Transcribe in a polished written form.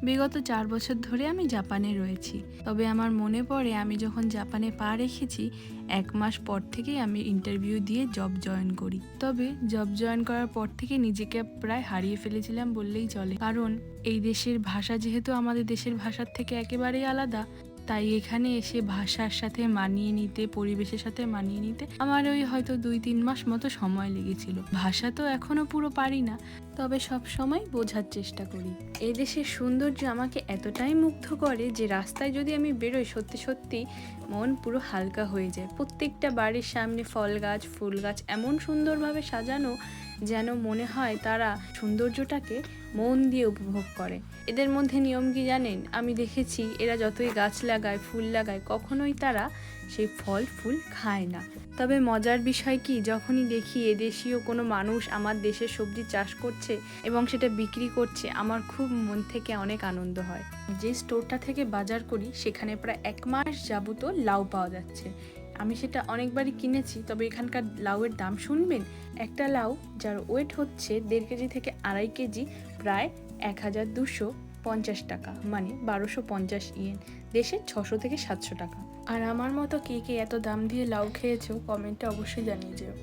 বিগত 4 বছর ধরে আমি জাপানে রয়েছি। তবে আমার মনে পড়ে আমি যখন জাপানে পা রেখেছি 1 মাস পর থেকেই আমি ইন্টারভিউ দিয়ে জব জয়েন করি। তবে জব জয়েন করার পর থেকে নিজেকে প্রায় হারিয়ে ফেলেছিলাম বললেই চলে। কারণ এই দেশের ভাষা যেহেতু আমাদের দেশের ভাষার থেকে একেবারেই আলাদা, তাই এখানে এসে ভাষার সাথে মানিয়ে নিতে, পরিবেশের সাথে মানিয়ে নিতে আমার ওই হয়তো 2-3 মাস মতো সময় লেগেছিল। ভাষা তো এখনো পুরো পারি না, তবে সব সময় বোঝার চেষ্টা করি। এই দেশের সৌন্দর্য আমাকে এতটাই মুগ্ধ করে যে রাস্তায় যদি আমি বেরোই সত্যি সত্যি মন পুরো হালকা হয়ে যায়। প্রত্যেকটা বাড়ির সামনে ফল গাছ, ফুল গাছ এমন সুন্দরভাবে সাজানো যেন মনে হয় তারা সৌন্দর্যটাকে মন দিয়ে উপভোগ করে। এদের মধ্যে নিয়ম কি জানেন? আমি দেখেছি এরা যতই গাছ লাগায়, ফুল লাগায়, কখনোই তারা সেই ফল ফুল খায় না। তবে মজার বিষয় কি, যখনই দেখি এদেশীয় কোনো মানুষ আমার দেশের সবজি চাষ করছে এবং সেটা বিক্রি করছে, আমার খুব মন থেকে অনেক আনন্দ হয়। যে স্টোরটা থেকে বাজার করি সেখানে প্রায় 1 মাস যাবত লাউ পাওয়া যাচ্ছে। আমি সেটা অনেকবারই কিনেছি, তবে এখানকার লাউয়ের দাম শুনবেন। একটা লাউ যার ওয়েট হচ্ছে 1.5 কেজি থেকে 2.5 কেজি, প্রায় 1250 টাকা, মানে 1250 ইয়েন, দেশে 600 থেকে 700 টাকা। আর আমার মতো কে কে এত দাম দিয়ে লাউ খেয়েছো কমেন্টে অবশ্যই জানিয়ে যেও।